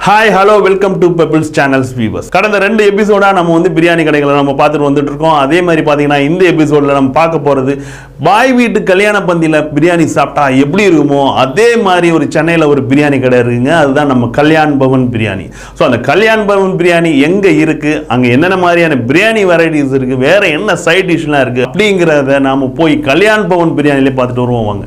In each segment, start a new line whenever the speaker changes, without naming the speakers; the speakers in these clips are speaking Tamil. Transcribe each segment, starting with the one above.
Hi, hello, welcome to People's Channels viewers. கடந்த ரெண்டு எபிசோடா நம்ம வந்து பிரியாணி கடைகளை நம்ம பார்த்துட்டு வந்துட்டு இருக்கோம். அதே மாதிரி பாத்தீங்கன்னா இந்த எபிசோட்ல நம்ம பார்க்க போறது பாய் வீட்டு கல்யாண பந்தியில பிரியாணி சாப்பிட்டா எப்படி இருக்குமோ அதே மாதிரி ஒரு சென்னையில ஒரு பிரியாணி கடை இருக்குங்க. அதுதான் நம்ம கல்யாண் பவன் பிரியாணி. ஸோ அந்த கல்யாண் பவன் பிரியாணி எங்க இருக்கு, அங்க என்னென்ன மாதிரியான பிரியாணி வெரைட்டிஸ் இருக்கு, வேற என்ன சைட் டிஷ்லாம் இருக்கு அப்படிங்கிறத நாம போய் கல்யாண் பவன் பிரியாணிலே பார்த்துட்டு வருவோம் வாங்க.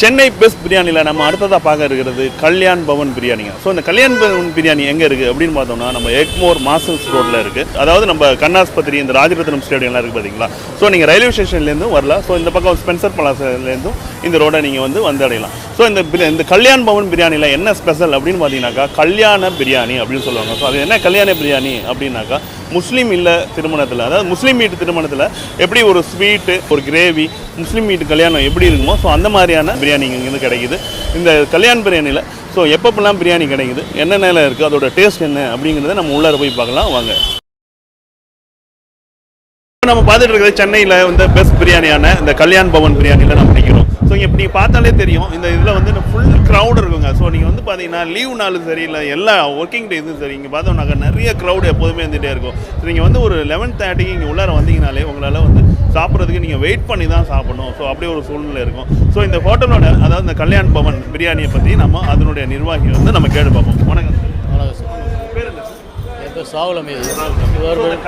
சென்னை பெஸ்ட் பிரியாணியில் நம்ம அடுத்ததாக பார்க்க இருக்கிறது கல்யாண் பவன் பிரியாணிங்க. ஸோ இந்த கல்யாண் பவன் பிரியாணி எங்கே இருக்குது அப்படின்னு பார்த்தோம்னா நம்ம எக்மோர் மாசல்ஸ் ரோட்டில் இருக்குது. அதாவது நம்ம கண்ணாஸ்பத்திரி இந்த ராஜரத்னம் ஸ்டேடியம்லாம் இருக்குது பார்த்தீங்களா. ஸோ நீங்கள் ரயில்வே ஸ்டேஷன்லேருந்தும் வரலாம். ஸோ இந்த பக்கம் ஸ்பென்சர் பலாசிலேருந்தும் இந்த ரோடை நீங்கள் வந்து அடையலாம். ஸோ இந்த கல்யாண் பவன் பிரியாணியில் என்ன ஸ்பெஷல் அப்படின்னு பார்த்தீங்கன்னாக்கா கல்யாண பிரியாணி அப்படின்னு சொல்லுவாங்க. ஸோ அது என்ன கல்யாண பிரியாணி அப்படின்னாக்கா முஸ்லீம் இல்லை திருமணத்தில், அதாவது முஸ்லீம் வீட்டு திருமணத்தில் எப்படி ஒரு ஸ்வீட்டு ஒரு கிரேவி முஸ்லீம் வீட்டு கல்யாணம் எப்படி இருக்குமோ ஸோ அந்த மாதிரியான பிரியாணி இங்கேருந்து கிடைக்குது இந்த கல்யாண் பிரியாணியில். ஸோ எப்பப்பெல்லாம் பிரியாணி கிடைக்குது, என்னென்ன இருக்குது, அதோட டேஸ்ட் என்ன அப்படிங்கிறத நம்ம உள்ளார போய் பார்க்கலாம் வாங்க. நம்ம பார்த்துட்டு இருக்கிறது சென்னையில் வந்து பெஸ்ட் பிரியாணியான இந்த கல்யாண் பவன் பிரியாணியில் நம்ம நிற்கிறோம். ஸோ இப்படி பார்த்தாலே தெரியும் இந்த இதில் வந்து ஃபுல் க்ரௌட் இருக்குங்க. ஸோ நீங்கள் வந்து பார்த்தீங்கன்னா லீவ் நாளும் சரி இல்லை எல்லா ஒர்க்கிங் டேஸும் சரி இங்கே பார்த்தோம்னாக்கா நிறைய க்ரௌட் எப்போதுமே வந்துகிட்டே இருக்கும். ஸோ நீங்கள் வந்து ஒரு 11:30 இங்கே உள்ளார வந்தீங்கனாலே உங்களால் வந்து சாப்பிட்றதுக்கு நீங்கள் வெயிட் பண்ணி தான் சாப்பிடணும். ஸோ அப்படியே ஒரு சூழ்நிலை இருக்கும். ஸோ இந்த ஹோட்டலோட அதாவது இந்த கல்யாண் பவன் பிரியாணியை பற்றி நம்ம அதனுடைய நிர்வாகி வந்து நம்ம கேட்டு பார்ப்போம். வணக்கம் சார்.
வணக்கம் சார். பேர் என்ன சார்? என் பேர் சாவலம்.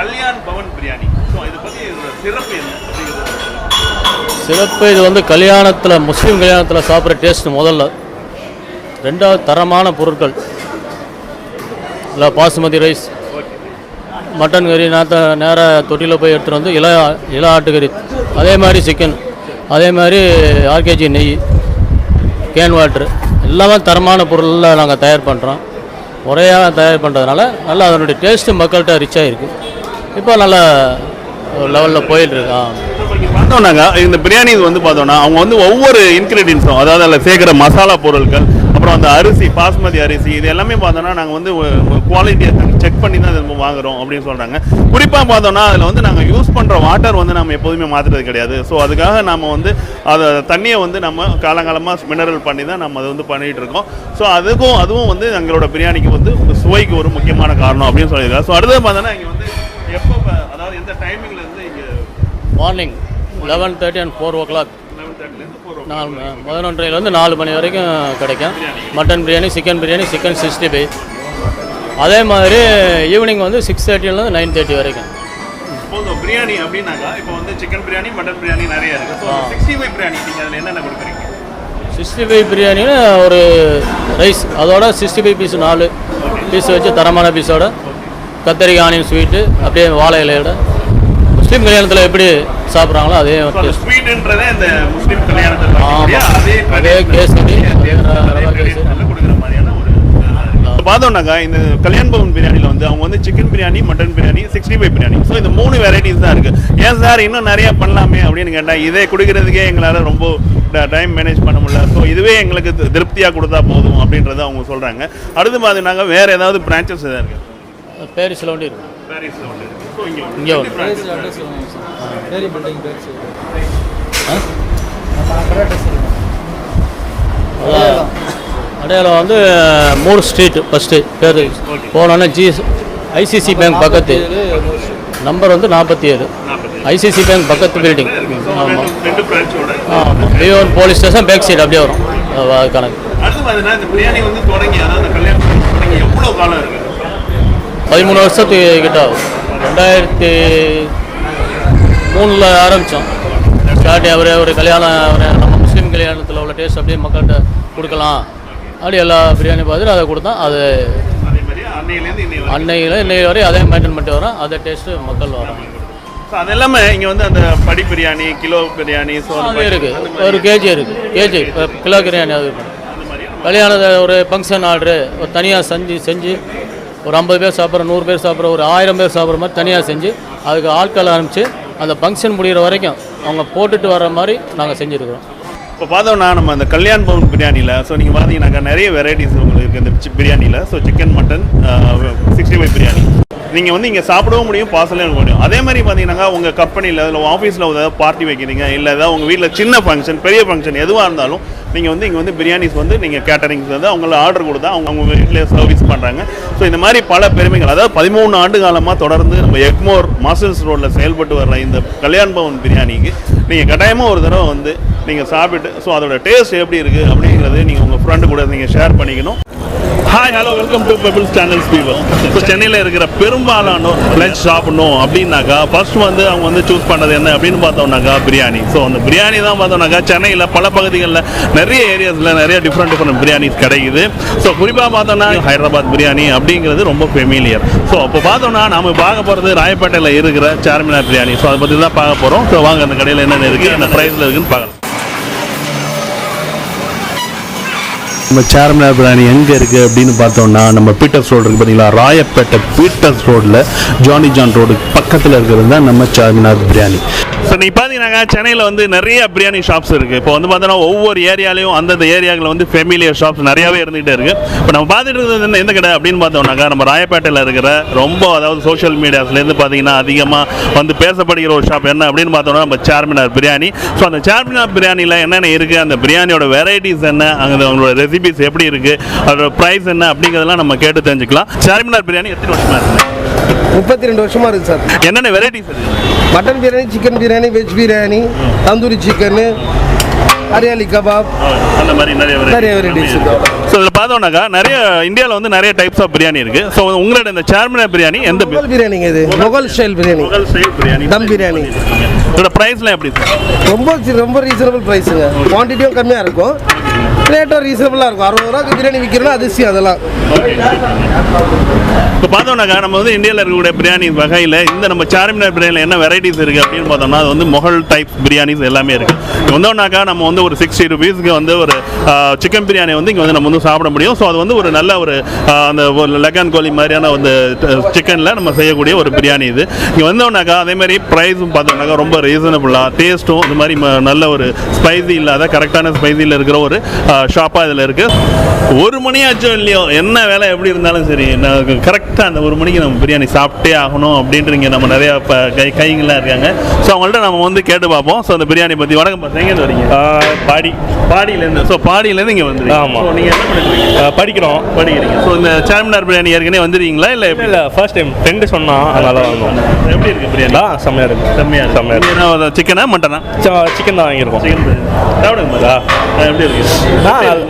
கல்யாண் பவன் பிரியாணி ஸோ இதை பற்றி சிறப்பு என்ன அப்படிங்கிறது?
சிறப்பு இது வந்து கல்யாணத்தில் முஸ்லீம் கல்யாணத்தில் சாப்பிட்ற டேஸ்ட் முதல்ல. ரெண்டாவது தரமான பொருட்கள் இல்லை பாசுமதி ரைஸ், மட்டன் கறி நேராக தொட்டியில் போய் எடுத்துகிட்டு வந்து இள ஆட்டுக்கறி, அதே மாதிரி சிக்கன், அதே மாதிரி ஆர்கேஜி நெய், கேன் வாட்ரு எல்லாமே தரமான பொருளில் நாங்கள் தயார் பண்ணுறோம். முறையாக தயார் பண்ணுறதுனால நல்லா அதனுடைய டேஸ்ட்டு மக்கள்கிட்ட ரிச்சாக இருக்குது. இப்போ நல்ல லெவலில் போயிட்டுருக்கான்.
பார்த்தோம்னாங்க இந்த பிரியாணி வந்து பார்த்தோன்னா அவங்க வந்து ஒவ்வொரு இன்க்ரீடியன்ஸும் அதாவது அதில் சேர்க்குற மசாலா பொருட்கள், அப்புறம் அந்த அரிசி பாஸ்மதி அரிசி இது எல்லாமே பார்த்தோன்னா நாங்கள் வந்து குவாலிட்டியை செக் பண்ணி தான் இது வாங்குகிறோம் அப்படின்னு சொல்கிறாங்க. குறிப்பாக பார்த்தோன்னா அதில் வந்து நாங்கள் யூஸ் பண்ணுற வாட்டர் வந்து நம்ம எப்போதுமே மாற்றுறது கிடையாது. ஸோ அதுக்காக நம்ம வந்து அதை தண்ணியை வந்து நம்ம காலங்காலமாக மினரல் பண்ணி தான் நம்ம அதை வந்து பண்ணிகிட்டு இருக்கோம். ஸோ அதுவும் வந்து எங்களோட பிரியாணிக்கு வந்து சுவைக்கு ஒரு முக்கியமான காரணம் அப்படின்னு சொல்லியிருக்காங்க. ஸோ அடுத்தது பார்த்தோன்னா இங்கே வந்து எப்போ அதாவது எந்த டைமிங்கில் இருந்து இங்கே
மார்னிங் 11:30 and 4 o'clock 11:30 4 மணி வரைக்கும் கிடைக்கும். Mutton biryani, chicken biryani, chicken 65. அதே மாதிரி ஈவினிங் வந்து 6:30 9:30 வரைக்கும்.
பிரியாணி அப்படின்னாக்கா இப்போ வந்து சிக்கன் பிரியாணி, மட்டன் பிரியாணி நிறைய இருக்குது. ஸோ 65 பிரியாணி நீங்கள் அதில் என்னென்ன கொடுக்குறீங்க? 65
பிரியாணின்னு ஒரு ரைஸ், அதோட 65 பீஸ் 4 பீஸ் வச்சு தரமான பீஸோட கத்தரிக்காய் ஆனியன் ஸ்வீட்டு அப்படியே வாழை இலையோட முஸ்லீம் கல்யாணத்தில் எப்படி சாப்பிட்றாங்களோ அதே
ஸ்வீட்ன்றதே இந்த முஸ்லீம் கல்யாணத்தில்
அதே கேசரி
பார்த்தோம்னாக்கா இந்த கல்யாண் பவன் பிரியாணியில் வந்து அவங்க வந்து chicken biryani, mutton biryani, 65 biryani, so இந்த 3 வெரைட்டிஸ் தான் இருக்குது. ஏன் சார் இன்னும் நிறையா பண்ணலாமே அப்படின்னு கேட்டால் இதே கொடுக்கறதுக்கே எங்களால் ரொம்ப டைம் மேனேஜ் பண்ண முடியல. ஸோ இதுவே எங்களுக்கு திருப்தியாக கொடுத்தா போதும் அப்படின்றத அவங்க சொல்கிறாங்க. அடுத்து பார்த்தீங்கன்னாக்கா வேறு ஏதாவது பிரான்ச்சஸ் எதாவது இருக்குது?
பேரிஸில் ஒன்று இருக்குது.
பேரிஸில் ஒன்று இருக்குது.
இங்கே அடையாளம் வந்து 3 ஸ்ட்ரீட் ஃபஸ்ட்டு பேர் போனோன்னா ஐசிசி பேங்க் பக்கத்து நம்பர் வந்து 47 ஐசிசி பேங்க் பக்கத்து பில்டிங். ஆமாம், பியோன் போலீஸ் ஸ்டேஷன் பேக் சைடு அப்படியே வரும் கணக்கு. 13 வருஷத்துக்கு கிட்ட ஆகும். 2003 ஆரம்பித்தோம். ஸ்டார்டிங் ஒரு கல்யாணம் நம்ம முஸ்லீம் கல்யாணத்தில் உள்ள டேஸ்ட் அப்படியே மக்கள்கிட்ட கொடுக்கலாம் அப்படி எல்லா பிரியாணி பார்த்துட்டு அதை கொடுத்தோம். அது அன்னையில் இன்னைக்கு வரையும் அதே மெயின்டைன் பண்ணிட்டு வரோம். அதே டேஸ்ட்டு மக்கள் வரோம்.
ஸோ அது எல்லாமே இங்கே வந்து அந்த படி பிரியாணி, கிலோ பிரியாணி ஸோ
அது இருக்குது. ஒரு கேஜி இருக்குது. கேஜி கிலோ பிரியாணி அது இருக்குது. கல்யாணத்தை ஒரு ஃபங்க்ஷன் ஆர்டரு ஒரு தனியாக செஞ்சு ஒரு 50 பேர் சாப்பிட்ற, 100 பேர் சாப்பிட்ற, ஒரு 1000 பேர் சாப்பிட்ற மாதிரி தனியாக செஞ்சு அதுக்கு ஆட்கள் ஆரம்பித்து அந்த ஃபங்க்ஷன் முடிகிற வரைக்கும் அவங்க போட்டுட்டு வர்ற மாதிரி நாங்கள் செஞ்சுருக்கிறோம்.
இப்போ பார்த்தோம்னா நம்ம அந்த கல்யாண் பவன் பிரியாணியில் ஸோ நீங்கள் பார்த்தீங்கன்னாக்கா நிறைய வெரைட்டிஸ் உங்களுக்கு இருக்குது இந்த பிரியாணியில். ஸோ சிக்கன், மட்டன், 65 பிரியாணி நீங்கள் வந்து இங்கே சாப்பிடவும் முடியும், பார்சலும் எடுக்க முடியும். அதே மாதிரி பார்த்தீங்கன்னா உங்கள் கம்பெனியில் இல்லை ஆஃபீஸில் ஏதாவது பார்ட்டி வைக்கிறீங்க, இல்லை ஏதாவது உங்கள் வீட்டில் சின்ன ஃபங்க்ஷன் பெரிய ஃபங்க்ஷன் எதுவாக இருந்தாலும் நீங்கள் வந்து இங்கே வந்து பிரியாணிஸ் வந்து நீங்கள் கேட்டரிங்ஸ் வந்து அவங்கள ஆர்டர் கொடுத்தா அவங்க வீட்டில் சர்வீஸ் பண்ணுறாங்க. ஸோ இந்த மாதிரி பல பெருமைகள், அதாவது 13 ஆண்டு காலமாக தொடர்ந்து நம்ம எக்மோர் மாஸ்டர்ஸ் ரோடில் செயல்பட்டு வர்ற இந்த கல்யாண் பவன் பிரியாணிக்கு நீங்கள் கட்டாயமாக ஒரு தடவை வந்து நீங்கள் சாப்பிட்டு ஸோ அதோட டேஸ்ட் எப்படி இருக்குது அப்படிங்கிறது நீங்கள் உங்கள் ஃப்ரெண்டு கூட நீங்கள் ஷேர் பண்ணிக்கணும். Hi, hello, welcome to pebbles channels viewer. இப்போ சென்னையில் இருக்கிற பெரும்பாலானோர் லஞ்ச் சாப்பிடணும் அப்படின்னாக்கா ஃபர்ஸ்ட் வந்து அவங்க வந்து சூஸ் பண்ணுறது என்ன அப்படின்னு பார்த்தோம்னாக்கா பிரியாணி. ஸோ அந்த பிரியாணி தான் பார்த்தோம்னாக்கா சென்னையில் பல பகுதிகளில் நிறைய ஏரியாஸில் நிறைய டிஃப்ரெண்ட் பிரியாணிஸ் கிடைக்குது. ஸோ குறிப்பாக பார்த்தோம்னா ஹைதராபாத் பிரியாணி அப்படிங்கிறது ரொம்ப ஃபெமிலியர். ஸோ அப்போ பார்த்தோம்னா நம்ம பார்க்க போகிறது ராயப்பேட்டையில் இருக்கிற சார்மினார் பிரியாணி. ஸோ அதை பற்றி தான் பார்க்க போகிறோம். ஸோ வாங்க அந்த கடையில் என்னென்ன இருக்குது, என்ன ப்ரைஸில் இருக்குன்னு பார்க்கலாம். நம்ம சார்மினார் பிரியாணி எங்கே இருக்குது அப்படின்னு பார்த்தோம்னா நம்ம பீட்டர்ஸ் ரோடு இருக்குது பார்த்தீங்களா, ராயப்பேட்டை பீட்டர்ஸ் ரோடில் ஜானி ஜான் ரோடு பக்கத்தில் இருக்கிறது தான் நம்ம சார்மினார் பிரியாணி. ஸோ நீ பார்த்தீங்கன்னா சென்னையில் வந்து நிறைய பிரியாணி ஷாப்ஸ் இருக்குது. இப்போ வந்து பார்த்தோன்னா ஒவ்வொரு ஏரியாலையும் அந்தந்த ஏரியாவில் வந்து ஃபெமிலியர் ஷாப்ஸ் நிறையாவே இருந்துகிட்டே இருக்குது. இப்போ நம்ம பார்த்துட்டு இருக்கிறது எந்த கடை அப்படின்னு பார்த்தோம்னாக்கா நம்ம ராயப்பேட்டையில் இருக்கிற ரொம்ப அதாவது சோஷியல் மீடியாஸ்லேருந்து பார்த்தீங்கன்னா அதிகமாக வந்து பேசப்படுகிற ஒரு ஷாப் என்ன அப்படின்னு பார்த்தோம்னா நம்ம சார்மினார் பிரியாணி. ஸோ அந்த சார்மினார் பிரியாணியில் என்னென்ன இருக்குது, அந்த பிரியாணியோட வெரைட்டிஸ் என்ன, அங்கே அவங்களோட ரெசிபிஸ் எப்படி இருக்குது, அதோட ப்ரைஸ் என்ன அப்படிங்கிறதெல்லாம் நம்ம கேட்டு தெரிஞ்சுக்கலாம். சார்மினார் பிரியாணி எத்தனை வருஷமாக இருக்குது?
32 வருஷமா இருக்குது சார்.
என்னென்ன வெரைட்டிஸ் இருக்குது?
Mutton biryani, chicken biryani, veg biryani, tandoori chicken, hariyali kebab,
அந்த மாதிரி நிறைய
வெரைட்டிஸ் இருக்குது.
ஸோ இதில் பார்த்தோம்னாக்கா நிறைய இந்தியாவில் வந்து நிறைய டைப்ஸ் ஆஃப் பிரியாணி இருக்குது. ஸோ உங்களோட இந்த சார்மினார் பிரியாணி எந்த
முகல் பிரியாணிங்க? இது முகல் ஸ்டைல் பிரியாணி,
முகல் ஸ்டைல் பிரியாணி,
தம் பிரியாணி.
இதோட ப்ரைஸ்லாம் எப்படி சார்?
ரொம்ப ரீசனபிள் ப்ரைஸுங்க. குவான்டிட்டியும் கம்மியாக இருக்கும், ரேட்டும் ரீசனபிளாக இருக்கும். 60 ரூபாய்க்கு பிரியாணி விற்கிறோன்னா அதிசயம் அதெல்லாம்.
இப்போ பார்த்தோம்னாக்கா நம்ம வந்து இந்தியாவில் இருக்கக்கூடிய பிரியாணி வகையில் இந்த நம்ம சார்மினார் பிரியாணியில் என்ன வெரைட்டிஸ் இருக்குது அப்படின்னு பார்த்தோம்னா அது வந்து முகல் டைப் பிரியாணிஸ் எல்லாமே இருக்குது. வந்தோம்னாக்கா நம்ம வந்து ஒரு 60 ருபீஸ்க்கு வந்து ஒரு சிக்கன் பிரியாணி வந்து இங்கே வந்து நம்ம வந்து சாப்பிட முடியும். ஸோ அது வந்து ஒரு நல்ல ஒரு அந்த லெகான் கோழி மாதிரியான வந்து சிக்கனில் நம்ம செய்யக்கூடிய ஒரு பிரியாணி இது. இங்கே வந்தோம்னாக்கா அதேமாதிரி ப்ரைஸும் பார்த்தோம்னாக்கா ரொம்ப ரீசனபுளாக, டேஸ்ட்டும் இது மாதிரி நல்ல ஒரு ஸ்பைசி இல்லாத கரெக்டான ஸ்பைசியில் இருக்கிற ஒரு ஷாப்பாக இதில் இருக்குது. 1 மணி ஆச்சும் இல்லையோ, என்ன வேலை எப்படி இருந்தாலும் சரி, கரெக்டாக அந்த 1 மணிக்கு நம்ம பிரியாணி சாப்பிட்டே ஆகணும் அப்படின்றீங்க நம்ம நிறையா இப்போ கைங்கெல்லாம் இருக்காங்க. ஸோ அவங்கள்ட்ட நம்ம வந்து கேட்டு பார்ப்போம். ஸோ அந்த பிரியாணி பற்றி. வணக்கம், எங்கேருந்து வரீங்க? பாடியிலேருந்து. ஸோ பாடியிலேருந்து இங்கே வந்து. ஆமாம். நீங்கள் என்ன பண்ணுறீங்க? படிக்கிறீங்க. ஸோ இந்த சார்மினார் பிரியாணி ஏற்கனவே வந்துருக்கீங்களா? இல்லை
ஃபர்ஸ்ட் டைம் ஃப்ரெண்டு சொன்னால் அதனால வாங்குவோம்.
எப்படி இருக்குது பிரியாணி?
செம்மையாக இருக்குது.
என்ன சிக்கனா மட்டனா?
சிக்கன் தான் வாங்கியிருக்கோம்.
சிக்கன் சாப்பிடுங்க. எப்படி இருக்குது?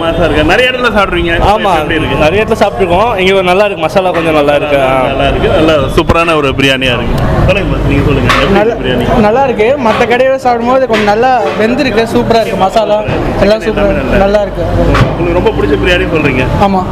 மாசா இருக்கு. நிறைய இடத்துல சாப்பிடுவீங்க?
ஆமாம்,
எப்படி இருக்குது?
நிறைய இடத்துல சாப்பிட்ருக்கோம். இங்கே நல்லா இருக்குது, மசாலா கொஞ்சம் நல்லா இருக்குது.
நல்லா இருக்குது, நல்லா சூப்பரான ஒரு பிரியாணியாக இருக்குது. சொல்லுங்க, நீங்கள் சொல்லுங்கள். பிரியாணி
நல்லா இருக்கு. மற்ற கடையோட சாப்பிடும்போது கொஞ்சம் நல்லா வெந்திருக்கு, சூப்பராக இருக்கு. மசாலா எல்லாம் சூப்பராக நல்லா இருக்கு.
உங்களுக்கு ரொம்ப பிடிச்ச பிரியாணி சொல்றீங்க?
ஆமாம்.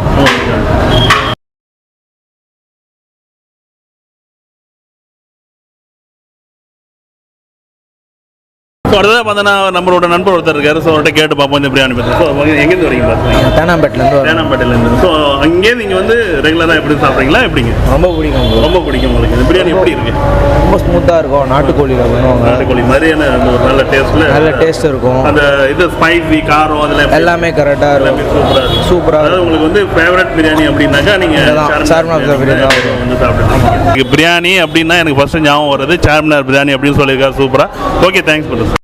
ஸோ அடுத்ததாக பார்த்தோன்னா நம்மளோட நண்பர் ஒருத்தர் இருக்காரு. ஸோ அவர்கிட்ட கேட்டு பார்ப்போம் இந்த பிரியாணி பற்றி. ஸோ எங்கேருந்து வரீங்க? பார்த்தீங்க தேனாம்பேட்டிலேருந்து. ஸோ அங்கேயே நீங்கள் வந்து ரெகுலராக எப்படி சாப்பிட்றீங்களா? எப்படிங்க?
ரொம்ப பிடிக்கும்
உங்களுக்கு இந்த பிரியாணி எப்படி இருக்குது?
ரொம்ப ஸ்மூத்தாக இருக்கும். நாட்டுக்கோழியில் பண்ணுவாங்க.
நாட்டுக்கோழி மாதிரியான அந்த ஒரு நல்ல டேஸ்ட்டில்
நல்ல டேஸ்ட் இருக்கும்.
அந்த இது ஸ்பைசி காரம் அதில்
எல்லாமே கரெக்டாக இருக்கும். சூப்பராக
அதாவது உங்களுக்கு வந்து ஃபேவரட் பிரியாணி அப்படின்னாக்கா நீங்கள்
சார்மினார் பிரியாணி தான்
வந்து சாப்பிட்டுருக்கீங்க. பிரியாணி அப்படின்னா எனக்கு ஃபர்ஸ்ட் ஞாபகம் வருது சார்மினார் பிரியாணி அப்படின்னு சொல்லியிருக்காரு. சூப்பராக. ஓகே, தேங்க்ஸ் பண்ணுறேன்.